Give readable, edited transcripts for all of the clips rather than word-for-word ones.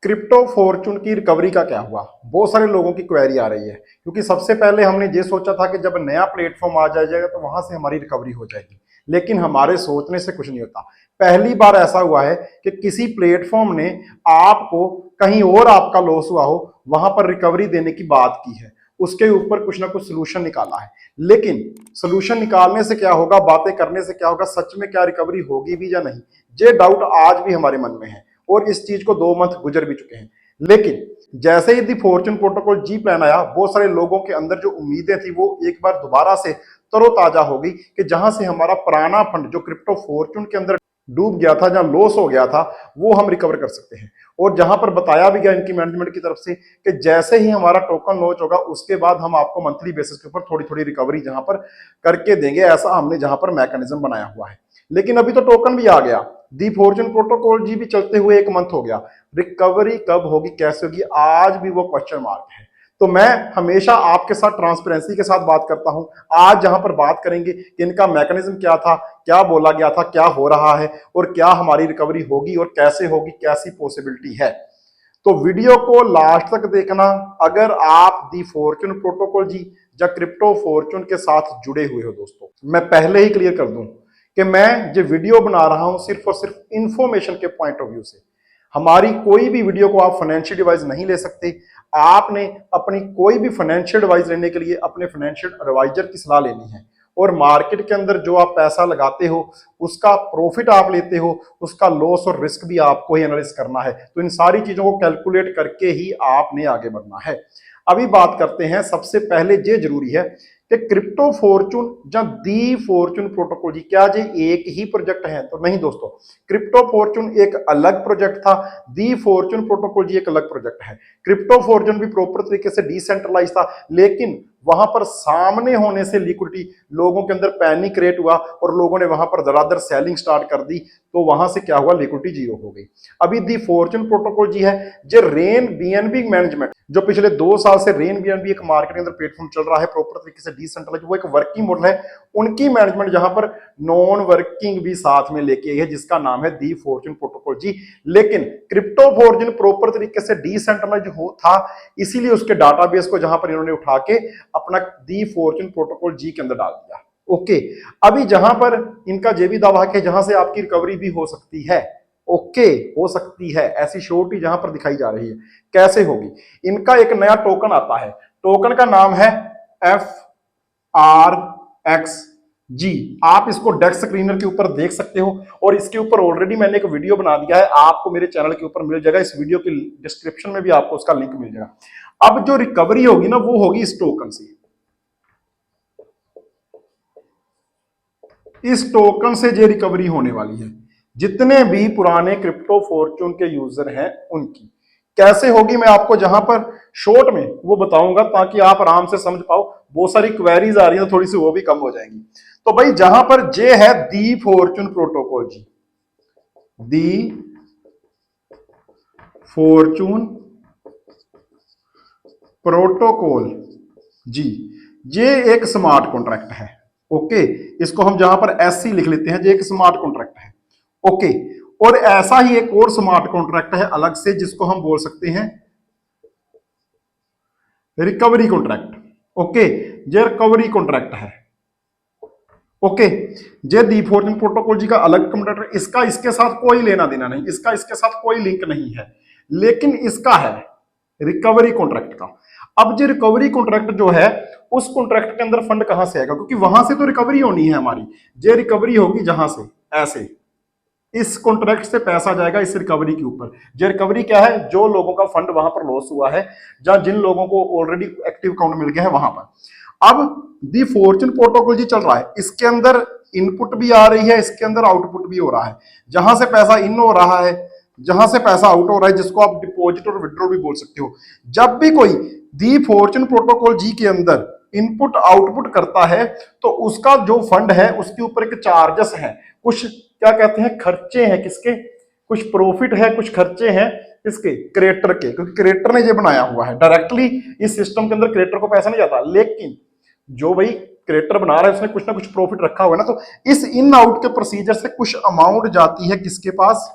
Crypto Fortune की recovery का क्या हुआ? बहुत सारे लोगों की क्वेरी आ रही है, क्योंकि सबसे पहले हमने ये सोचा था कि जब नया प्लेटफॉर्म आ जाएगा तो वहां से हमारी रिकवरी हो जाएगी, लेकिन हमारे सोचने से कुछ नहीं होता। पहली बार ऐसा हुआ है कि किसी प्लेटफॉर्म ने आपको कहीं और आपका लॉस हुआ हो, वहां पर रिकवरी देने की बात की है, उसके ऊपर कुछ ना कुछ सोल्यूशन निकाला है। लेकिन सोल्यूशन निकालने से क्या होगा, बातें करने से क्या होगा, सच में क्या रिकवरी होगी भी या नहीं, ये डाउट आज भी हमारे मन में है। और इस चीज को 2 मंथ गुजर भी चुके हैं। लेकिन जैसे ही दी फॉर्चून प्रोटोकॉल जी प्लान आया, बहुत सारे लोगों के अंदर जो उम्मीदें थी वो एक बार दोबारा से तरोताजा हो गई कि जहां से हमारा पुराना फंड जो क्रिप्टो फॉर्चून के अंदर डूब गया था, जहां लॉस हो गया था, वो हम रिकवर कर सकते हैं। और जहां पर बताया भी गया इनकी मैनेजमेंट की तरफ से कि जैसे ही हमारा टोकन लॉन्च होगा उसके बाद हम आपको मंथली बेसिस के ऊपर थोड़ी थोड़ी रिकवरी जहां पर करके देंगे, ऐसा हमने जहां पर मैकेनिज्म बनाया हुआ है। लेकिन अभी तो टोकन भी आ गया, दी फॉर्चून प्रोटोकॉल जी भी चलते हुए 1 मंथ हो गया। रिकवरी कब होगी, कैसे होगी, आज भी वो क्वेश्चन मार्क है। तो मैं हमेशा आपके साथ ट्रांसपेरेंसी के साथ बात करता हूं। आज जहां पर बात करेंगे कि इनका मैकेनिज्म क्या था, क्या बोला गया था, क्या हो रहा है और क्या हमारी रिकवरी होगी और कैसे होगी, कैसी पॉसिबिलिटी है। तो वीडियो को लास्ट तक देखना अगर आप दी फॉर्चून प्रोटोकॉल जी या क्रिप्टो फॉर्चून के साथ जुड़े हुए हो। दोस्तों, मैं पहले ही क्लियर कर दूं कि मैं जो वीडियो बना रहा हूं सिर्फ और सिर्फ इंफॉर्मेशन के पॉइंट ऑफ व्यू से। हमारी कोई भी वीडियो को आप फाइनेंशियल एडवाइस नहीं ले सकते। आपने अपनी कोई भी फाइनेंशियल एडवाइस लेने के लिए अपने फाइनेंशियल एडवाइजर की सलाह लेनी है। और मार्केट के अंदर जो आप पैसा लगाते हो, उसका प्रॉफिट आप लेते हो, उसका लॉस और रिस्क भी आपको ही एनालिसिस करना है। तो इन सारी चीजों को कैलकुलेट करके ही आपने आगे बढ़ना है। अभी बात करते हैं, सबसे पहले ये जरूरी है कि क्रिप्टो फॉर्चून या दी फॉर्चून प्रोटोकॉल जी क्या ये एक ही प्रोजेक्ट है? तो नहीं दोस्तों, क्रिप्टो फॉर्चून एक अलग प्रोजेक्ट था, दी फॉर्चून प्रोटोकॉल जी एक अलग प्रोजेक्ट है। क्रिप्टो फॉर्चून भी प्रॉपर तरीके से डिसेंट्रलाइज था, लेकिन वहां पर सामने होने से लिक्विडिटी, लोगों के अंदर पैनिक क्रिएट हुआ और लोगों ने वहां पर धड़ाधड़ सेलिंग स्टार्ट कर दी, तो वहां से क्या हुआ, लिक्विडिटी जीरो हो गई। अभी दी फॉर्चून प्रोटोकॉल जी है जो रेन बीएनबी मैनेजमेंट, जो पिछले 2 साल से रेन बीएनबी एक मार्केट के अंदर प्लेटफॉर्म चल रहा है प्रॉपर तरीके से डिसेंट्रलाइज, वो एक वर्किंग मॉडल है, उनकी मैनेजमेंट जहां पर नॉन वर्किंग भी साथ में लेके आई है, जिसका नाम है दी फॉर्चून प्रोटोकॉल जी। लेकिन क्रिप्टो फॉर्चून प्रॉपर तरीके से डिसेंट्रलाइज हो था, इसीलिए उसके डाटाबेस को जहां पर इन्होंने उठा के अपना दी फॉर्चून प्रोटोकॉल जी के अंदर डाल दिया। ओके, अभी जहां पर इनका ये भी दावा है कि जहां से आपकी रिकवरी भी हो सकती है। ओके, हो सकती है, ऐसी श्योरिटी जहां पर दिखाई जा रही है। कैसे होगी? इनका एक नया टोकन आता है, टोकन का नाम है FRXG। आप इसको डेस्क स्क्रीनर के ऊपर देख सकते हो और इसके ऊपर ऑलरेडी मैंने एक वीडियो बना दिया है, आपको मेरे चैनल के ऊपर मिल जाएगा, इस वीडियो की डिस्क्रिप्शन में भी आपको उसका लिंक मिल जाएगा। अब जो रिकवरी होगी ना, वो होगी इस टोकन से। इस टोकन से जो रिकवरी होने वाली है, जितने भी पुराने क्रिप्टो फॉर्चून के यूजर हैं उनकी। कैसे होगी मैं आपको जहां पर शॉर्ट में वो बताऊंगा, ताकि आप आराम से समझ पाओ। बहुत सारी क्वेरीज आ रही है, थोड़ी सी वो भी कम हो जाएंगी। तो भाई जहां पर जे है दी फॉर्चून प्रोटोकॉल जी, दी फॉर्चून प्रोटोकॉल जी, ये एक स्मार्ट कॉन्ट्रैक्ट है। ओके, इसको हम जहां पर एससी लिख लेते हैं, ये एक स्मार्ट कॉन्ट्रैक्ट है। ओके, और ऐसा ही एक और स्मार्ट कॉन्ट्रैक्ट है अलग से, जिसको हम बोल सकते हैं रिकवरी कॉन्ट्रैक्ट। ओके, ये रिकवरी कॉन्ट्रैक्ट है। ओके, ये दी फॉर्चून प्रोटोकॉल जी का अलग कॉन्ट्रैक्ट, इसका इसके साथ कोई लेना देना नहीं, इसका इसके साथ कोई लिंक नहीं है, लेकिन इसका है रिकवरी कॉन्ट्रैक्ट का। अब जो रिकवरी कॉन्ट्रैक्ट जो है, उस कॉन्ट्रैक्ट के अंदर फंड कहां से आएगा, क्योंकि वहां से तो रिकवरी होनी है हमारी। ये रिकवरी होगी जहां से, ऐसे इस कॉन्ट्रैक्ट से पैसा जाएगा इस रिकवरी के ऊपर। जो रिकवरी क्या है, जो लोगों का फंड वहां पर लॉस हुआ है, जहां जिन लोगों को ऑलरेडी एक्टिव अकाउंट मिल गया है वहां पर। अब दी फॉर्चून प्रोटोकॉल जी चल रहा है, इसके अंदर इनपुट भी आ रही है, इसके अंदर आउटपुट भी हो रहा है। जहां से पैसा इन हो रहा है, जहां से पैसा आउट हो रहा है, जिसको आप डिपॉजिट और विड्रॉ भी बोल सकते हो। जब भी कोई दी फॉर्चून प्रोटोकॉल जी के अंदर इनपुट आउटपुट करता है, तो उसका जो फंड है उसके ऊपर एक चार्जेस है, कुछ क्या कहते हैं, खर्चे हैं। किसके? कुछ प्रॉफिट है, कुछ खर्चे हैं इसके, क्रिएटर के, क्योंकि क्रिएटर ने ये बनाया हुआ है। डायरेक्टली इस सिस्टम के अंदर क्रिएटर को पैसा नहीं जाता, लेकिन जो भाई क्रिएटर बना रहा है उसने कुछ ना कुछ प्रॉफिट रखा हुआ है ना, तो इस इन आउट के प्रोसीजर से कुछ अमाउंट जाती है किसके पास,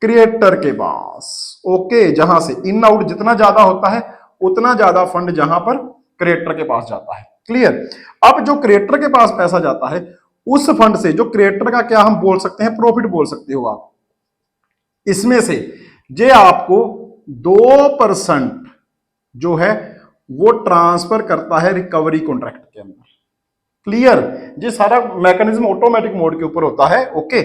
क्रिएटर के पास। ओके, जहां से इन आउट जितना ज्यादा होता है उतना ज्यादा फंड जहां पर क्रिएटर के पास जाता है। क्लियर। अब जो क्रिएटर के पास पैसा जाता है उस फंड से जो क्रिएटर का क्या हम बोल सकते हैं, प्रॉफिट बोल सकते हो आप, इसमें से जे आपको 2% जो है वो ट्रांसफर करता है रिकवरी कॉन्ट्रैक्ट के अंदर। क्लियर। ये सारा मैकेनिज्म ऑटोमेटिक मोड के ऊपर होता है। ओके,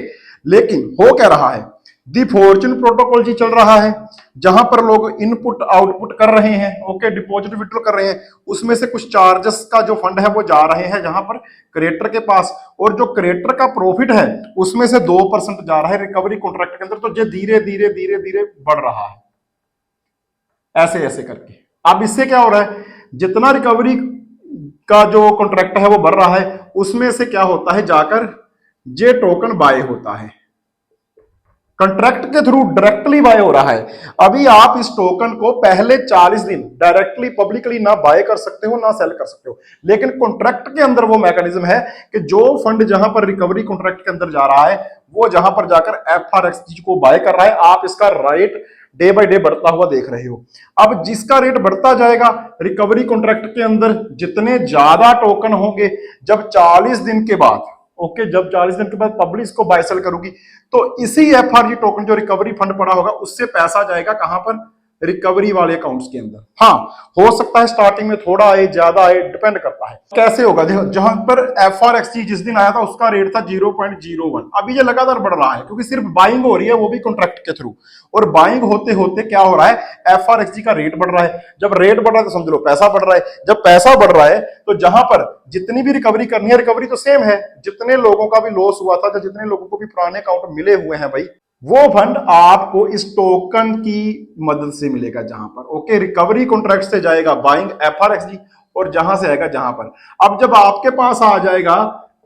लेकिन हो क्या रहा है, दी फॉर्चून प्रोटोकॉल जी चल रहा है, जहां पर लोग इनपुट आउटपुट कर रहे हैं। ओके, डिपॉजिट विड्रॉ कर रहे हैं, उसमें से कुछ चार्जेस का जो फंड है वो जा रहे हैं जहां पर क्रिएटर के पास, और जो क्रिएटर का प्रॉफिट है उसमें से 2% जा रहा है रिकवरी कॉन्ट्रैक्ट के अंदर। तो ये धीरे धीरे धीरे धीरे बढ़ रहा है ऐसे ऐसे करके। अब इससे क्या हो रहा है, जितना रिकवरी का जो कॉन्ट्रैक्ट है वो बढ़ रहा है, उसमें से क्या होता है, जाकर जे टोकन बाय होता है, कॉन्ट्रैक्ट के थ्रू डायरेक्टली बाय हो रहा है। अभी आप इस टोकन को पहले 40 दिन डायरेक्टली पब्लिकली ना बाय कर सकते हो ना सेल कर सकते हो, लेकिन कॉन्ट्रैक्ट के अंदर वो मैकेनिज्म है कि जो फंड जहां पर रिकवरी कॉन्ट्रैक्ट के अंदर जा रहा है वो जहां पर जाकर FRXG को बाय कर रहा है, आप इसका रेट डे बाय डे बढ़ता हुआ देख रहे हो। अब जिसका रेट बढ़ता जाएगा रिकवरी कॉन्ट्रैक्ट के अंदर जितने ज्यादा टोकन होंगे, जब 40 दिन के बाद, ओके, जब 40 दिन के बाद पब्लिक इसको बाय सेल करूंगी तो इसी FRG टोकन जो रिकवरी फंड पड़ा होगा उससे पैसा जाएगा कहां पर, रिकवरी वाले अकाउंट्स के अंदर। हाँ, हो सकता है स्टार्टिंग में थोड़ा आए ज्यादा आए, डिपेंड करता है कैसे होगा। देखो, जहां पर FRXG जिस दिन आया था उसका रेट था 0.01, अभी ये लगातार बढ़ रहा है क्योंकि सिर्फ बाइंग हो रही है वो भी कॉन्ट्रैक्ट के थ्रू, और बाइंग होते होते क्या हो रहा है, FRXG का रेट बढ़ रहा है। जब रेट बढ़ रहा है तो समझ लो पैसा बढ़ रहा है, जब पैसा बढ़ रहा है तो जहां पर जितनी भी रिकवरी करनी है, रिकवरी तो सेम है, जितने लोगों का भी लॉस हुआ था, जितने लोगों को भी पुराने अकाउंट मिले हुए हैं भाई, वो फंड आपको इस टोकन की मदद से मिलेगा जहां पर। ओके, रिकवरी कॉन्ट्रैक्ट से जाएगा बाइंग FRXG, और जहां से आएगा जहां पर। अब जब आपके पास आ जाएगा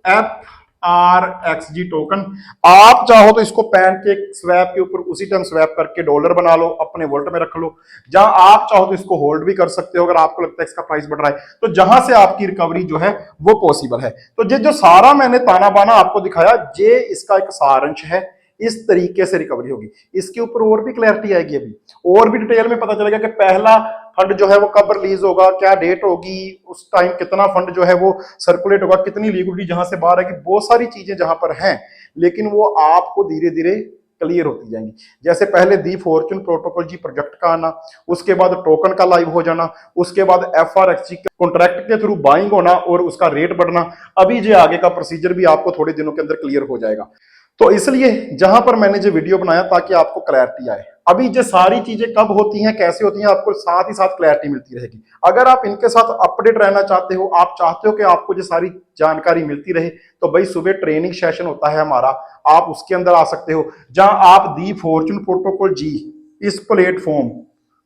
FRXG टोकन, आप चाहो तो इसको पैनकेक स्वैप के ऊपर उसी टाइम स्वैप करके डॉलर बना लो, अपने वॉलेट में रख लो। जहां आप चाहो तो इसको होल्ड भी कर सकते हो अगर आपको लगता है इसका प्राइस बढ़ रहा है, तो जहां से आपकी रिकवरी जो है वो पॉसिबल है। तो ये जो सारा मैंने ताना बाना आपको दिखाया, ये इसका एक सारांश है। इस तरीके से रिकवरी होगी। इसके ऊपर और भी क्लैरिटी आएगी, अभी और भी डिटेल में पता चलेगा कि पहला फंड जो है वो कब रिलीज होगा, क्या डेट होगी, उस टाइम कितना फंड जो है वो सर्कुलेट होगा, कितनी लिक्विडिटी जहां से बाहर आएगी, बहुत सारी चीजें जहां पर हैं, लेकिन वो आपको धीरे धीरे क्लियर होती जाएंगी। जैसे पहले दी फॉर्चून प्रोटोकॉल जी प्रोजेक्ट का आना, उसके बाद टोकन का लाइव हो जाना, उसके बाद FRXG के कॉन्ट्रैक्ट के थ्रू बाइंग होना और उसका रेट बढ़ना। अभी जो आगे का प्रोसीजर भी आपको थोड़े दिनों के अंदर क्लियर हो जाएगा। तो इसलिए जहां पर मैंने जो वीडियो बनाया ताकि आपको क्लैरिटी आए। अभी जो सारी चीजें कब होती हैं, कैसे होती हैं, आपको साथ ही साथ क्लैरिटी मिलती रहेगी। अगर आप इनके साथ अपडेट रहना चाहते हो, आप चाहते हो कि आपको जो सारी जानकारी मिलती रहे, तो भाई सुबह ट्रेनिंग सेशन होता है हमारा, आप उसके अंदर आ सकते हो, जहां आप दी फॉर्चून प्रोटोकॉल जी इस प्लेटफॉर्म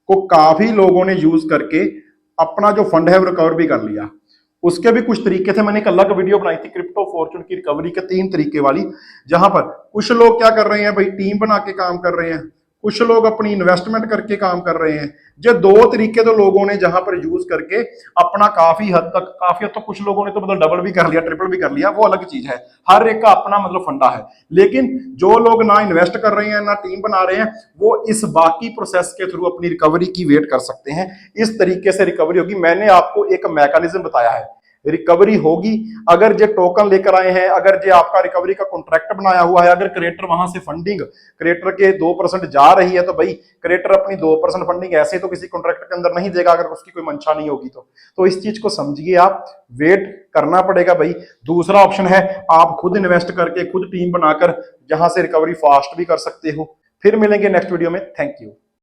को काफी लोगों ने यूज करके अपना जो फंड है वो रिकवर भी कर लिया। उसके भी कुछ तरीके थे, मैंने एक अलग वीडियो बनाई थी क्रिप्टो फॉर्चून की रिकवरी के 3 तरीके वाली, जहां पर कुछ लोग क्या कर रहे हैं भाई, टीम बना के काम कर रहे हैं, कुछ लोग अपनी इन्वेस्टमेंट करके काम कर रहे हैं। ये 2 तरीके तो लोगों ने जहां पर यूज करके अपना काफी हद तक कुछ लोगों ने तो मतलब डबल भी कर लिया, ट्रिपल भी कर लिया, वो अलग चीज है, हर एक का अपना मतलब फंडा है। लेकिन जो लोग ना इन्वेस्ट कर रहे हैं ना टीम बना रहे हैं, वो इस बाकी प्रोसेस के थ्रू अपनी रिकवरी की वेट कर सकते हैं। इस तरीके से रिकवरी होगी। मैंने आपको एक मैकेनिज्म बताया है, रिकवरी होगी अगर जो टोकन लेकर आए हैं, अगर जो आपका रिकवरी का कॉन्ट्रैक्ट बनाया हुआ है, अगर क्रिएटर वहां से फंडिंग क्रिएटर के 2% जा रही है, तो भाई क्रिएटर अपनी 2% फंडिंग ऐसे तो किसी कॉन्ट्रैक्ट के अंदर नहीं देगा अगर उसकी कोई मंशा नहीं होगी। तो इस चीज को समझिए, आप वेट करना पड़ेगा भाई। दूसरा ऑप्शन है आप खुद इन्वेस्ट करके खुद टीम बनाकर जहां से रिकवरी फास्ट भी कर सकते हो। फिर मिलेंगे नेक्स्ट वीडियो में। Thank you.